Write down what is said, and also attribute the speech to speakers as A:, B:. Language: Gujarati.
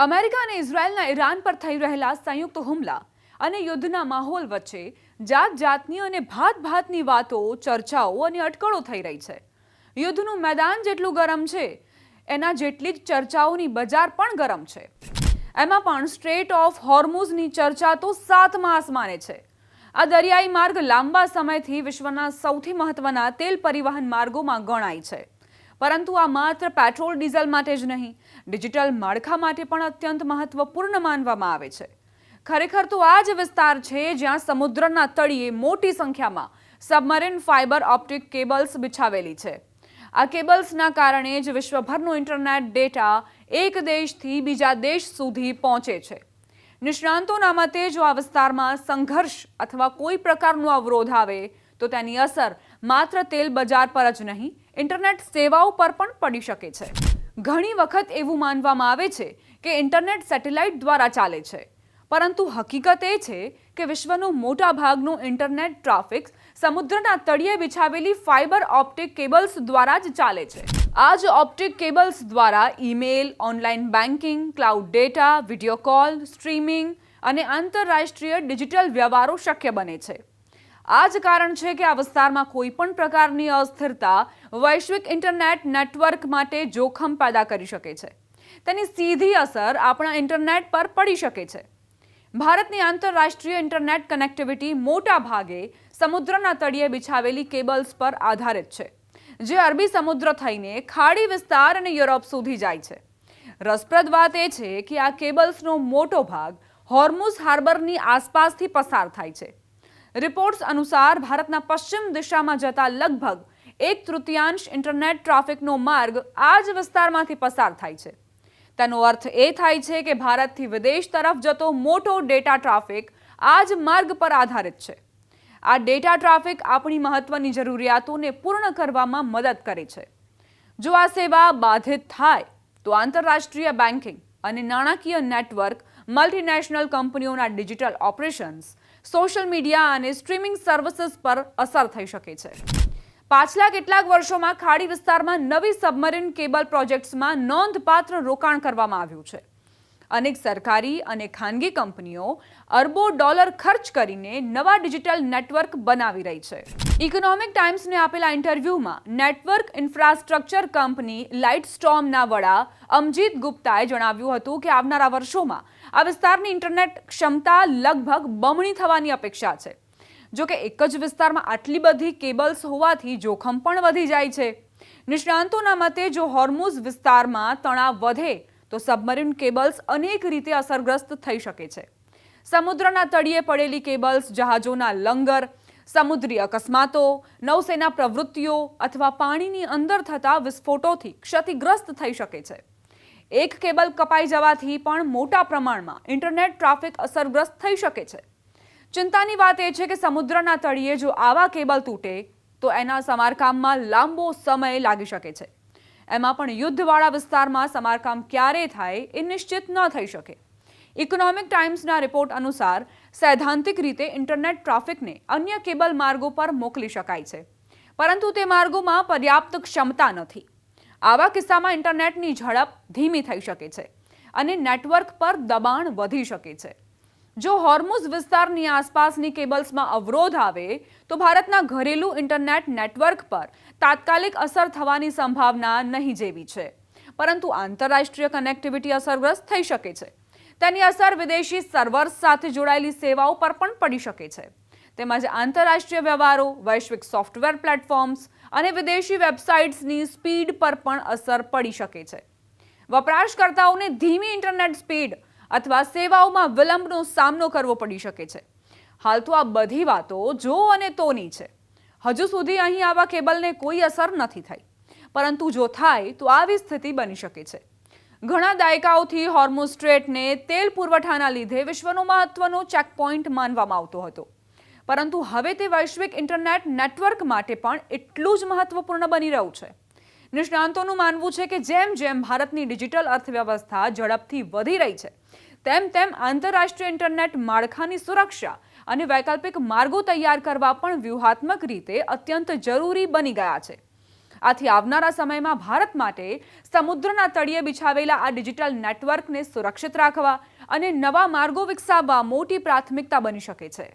A: અમેરિકા અને ઇઝરાયલના ઈરાન પર થઈ રહેલા સંયુક્ત હુમલા અને યુદ્ધના માહોલ વચ્ચે જાતની અને ભાતની વાતો, ચર્ચાઓ અને અટકળો થઈ રહી છે. યુદ્ધનું મેદાન જેટલું ગરમ છે, એના જેટલી જ ચર્ચાઓની બજાર પણ ગરમ છે. એમાં પણ સ્ટ્રેટ ઓફ હોર્મુઝની ચર્ચા તો સાતમા આસમાને છે. આ દરિયાઈ માર્ગ લાંબા સમયથી વિશ્વના સૌથી મહત્વના તેલ પરિવહન માર્ગોમાં ગણાય છે. પરંતુ આ માત્ર પેટ્રોલ ડીઝલ માટે જ નહીં, ડિજિટલ માળખા માટે પણ અત્યંત મહત્વપૂર્ણ માનવામાં આવે છે. ખરેખર તો આ જ વિસ્તાર છે જ્યાં સમુદ્રના તળિયે મોટી સંખ્યામાં સબમરીન ફાઇબર ઓપ્ટિક કેબલ્સ બિછાવેલી છે. આ કેબલ્સના કારણે જ વિશ્વભરનો ઇન્ટરનેટ ડેટા એક દેશથી બીજા દેશ સુધી પહોંચે છે. નિષ્ણાંતોના મતે જો આ વિસ્તારમાં સંઘર્ષ અથવા કોઈ પ્રકારનો અવરોધ આવે તો તેની અસર માત્ર તેલ બજાર પર જ નહીં, ઇન્ટરનેટ સેવાઓ પર પણ પડી શકે છે. ઘણી વખત એવું માનવામાં આવે છે કે ઇન્ટરનેટ સેટેલાઇટ દ્વારા ચાલે છે, પરંતુ હકીકત એ છે કે વિશ્વનું મોટા ભાગનું ઇન્ટરનેટ ટ્રાફિક સમુદ્રના તળિયે બિછાવેલી ફાઇબર ઓપ્ટિક કેબલ્સ દ્વારા જ ચાલે છે. આ જ ઓપ્ટિક કેબલ્સ દ્વારા email, online banking, cloud data, video call, streaming અને આંતરરાષ્ટ્રીય ડિજિટલ વ્યવહારો શક્ય બને છે. આ જ કારણ છે કે આ વિસ્તારમાં કોઈ પણ પ્રકારની અસ્થિરતા વૈશ્વિક ઇન્ટરનેટ નેટવર્ક માટે જોખમ પેદા કરી શકે છે. તેની સીધી અસર આપણા ઇન્ટરનેટ પર પડી શકે છે. ભારતની આંતરરાષ્ટ્રીય ઇન્ટરનેટ કનેક્ટિવિટી મોટા ભાગે સમુદ્રના તળિયે બિછાવેલી કેબલ્સ પર આધારિત છે, જે અરબી સમુદ્ર થઈને ખાડી વિસ્તાર અને યુરોપ સુધી જાય છે. રસપ્રદ વાત એ છે કે આ કેબલ્સનો મોટો ભાગ હોર્મુઝ હાર્બરની આસપાસથી પસાર થાય છે. રિપોર્ટ્સ અનુસાર ભારતના પશ્ચિમ દિશામાં જતા લગભગ 1/3 ઇન્ટરનેટ ટ્રાફિકનો માર્ગ આ જ વિસ્તારમાંથી પસાર થાય છે. તેનો અર્થ એ થાય છે કે ભારતથી વિદેશ તરફ જતો મોટો ડેટા ટ્રાફિક આ જ માર્ગ પર આધારિત છે. આ ડેટા ટ્રાફિક આપણી મહત્વની જરૂરિયાતોને પૂર્ણ કરવામાં મદદ કરે છે. જો આ સેવા બાધિત થાય તો આંતરરાષ્ટ્રીય બેન્કિંગ અને નાણાકીય નેટવર્ક, મલ્ટીનેશનલ કંપનીઓના ડિજિટલ ઓપરેશન્સ, સોશિયલ મીડિયા અને સ્ટ્રીમિંગ સર્વિસીસ પર અસર થઈ શકે છે. પાછલા કેટલાક વર્ષોમાં ખાડી વિસ્તારમાં નવી સબમરીન કેબલ પ્રોજેક્ટ્સમાં નોંધપાત્ર રોકાણ કરવામાં આવ્યું છે. અનેક સરકારી અને ખાનગી કંપનીઓ અરબો ડોલર ખર્ચ કરીને નવા ડિજિટલ નેટવર્ક બનાવી રહી છે. ઇકોનોમિક ટાઈમ્સને આપેલા ઇન્ટરવ્યૂમાં નેટવર્ક ઇન્ફ્રાસ્ટ્રક્ચર કંપની લાઇટસ્ટોર્મના વડા અમજીત ગુપ્તાએ જણાવ્યું હતું કે આવનારા વર્ષોમાં આ વિસ્તારની ઇન્ટરનેટ ક્ષમતા લગભગ બમણી થવાની અપેક્ષા છે. જો કે એક જ વિસ્તારમાં આટલી બધી કેબલ્સ હોવાથી જોખમ પણ વધી જાય છે. નિષ્ણાંતોના મતે જો હોર્મુઝ વિસ્તારમાં તણાવ વધે તો સબમરીન કેબલ્સ અનેક રીતે અસરગ્રસ્ત થઈ શકે છે. સમુદ્રના તળિયે પડેલી કેબલ્સ જહાજોના લંગર, સમુદ્રી અકસ્માતો, નૌસેના પ્રવૃત્તિઓ અથવા પાણીની અંદર થતા વિસ્ફોટોથી ક્ષતિગ્રસ્ત થઈ શકે છે. એક કેબલ કપાઈ જવાથી પણ મોટા પ્રમાણમાં ઇન્ટરનેટ ટ્રાફિક અસરગ્રસ્ત થઈ શકે છે. ચિંતાની વાત એ છે કે સમુદ્રના તળિયે જો આવા કેબલ તૂટે તો એના સમારકામમાં લાંબો સમય લાગી શકે છે. એમાં પણ યુદ્ધવાળા વિસ્તારમાં સમારકામ ક્યારે થાય એ નિશ્ચિત ન થઈ શકે. ઇકોનોમિક ટાઈમ્સના રિપોર્ટ અનુસાર સૈદ્ધાંતિક રીતે ઇન્ટરનેટ ટ્રાફિકને અન્ય કેબલ માર્ગો પર મોકલી શકાય છે, પરંતુ તે માર્ગોમાં પર્યાપ્ત ક્ષમતા નથી. આવા કિસ્સામાં ઇન્ટરનેટની ઝડપ ધીમી થઈ શકે છે અને નેટવર્ક પર દબાણ વધી શકે છે. જો હોર્મુઝ વિસ્તારની આસપાસની કેબલ્સમાં અવરોધ આવે તો ભારતના ઘરેલું ઇન્ટરનેટ નેટવર્ક પર તાત્કાલિક અસર થવાની સંભાવના નહીં જેવી છે, પરંતુ આંતરરાષ્ટ્રીય કનેક્ટિવિટી અસરગ્રસ્ત થઈ શકે છે. તેની અસર વિદેશી સર્વર્સ સાથે જોડાયેલી સેવાઓ પર પણ પડી શકે છે. તેમજ આંતરરાષ્ટ્રીય વ્યવહારો, વૈશ્વિક સોફ્ટવેર પ્લેટફોર્મ્સ અને વિદેશી વેબસાઇટ્સની સ્પીડ પર પણ અસર પડી શકે છે. વપરાશકર્તાઓને ધીમી ઇન્ટરનેટ સ્પીડ અથવા સેવાઓમાં વિલંબનો સામનો કરવો પડી શકે છે. હાલ તો આ બધી વાતો જો અને તોની છે. હજુ સુધી અહીં આવા કેબલને કોઈ અસર નથી થઈ, પરંતુ જો થાય તો આવી સ્થિતિ બની શકે છે. ઘણા દાયકાઓથી હોર્મુઝ સ્ટ્રેટને તેલ પુરવઠાના લીધે વિશ્વનો મહત્વનો ચેકપોઇન્ટ માનવામાં આવતો હતો, પરંતુ હવે તે વૈશ્વિક ઇન્ટરનેટ નેટવર્ક માટે પણ એટલું જ મહત્વપૂર્ણ બની રહ્યું છે. નિષ્ણાંતોનું માનવું છે કે જેમ જેમ ભારતની ડિજિટલ અર્થવ્યવસ્થા ઝડપથી વધી રહી છે, તેમ તેમ આંતરરાષ્ટ્રીય ઇન્ટરનેટ માળખાની સુરક્ષા અને વૈકલ્પિક માર્ગો તૈયાર કરવા પણ વ્યૂહાત્મક રીતે અત્યંત જરૂરી બની ગયા છે. આથી આવનારા સમયમાં ભારત માટે સમુદ્રના તળિયે બિછાવેલા આ ડિજિટલ નેટવર્કને સુરક્ષિત રાખવા અને નવા માર્ગો વિકસાવવા મોટી પ્રાથમિકતા બની શકે છે.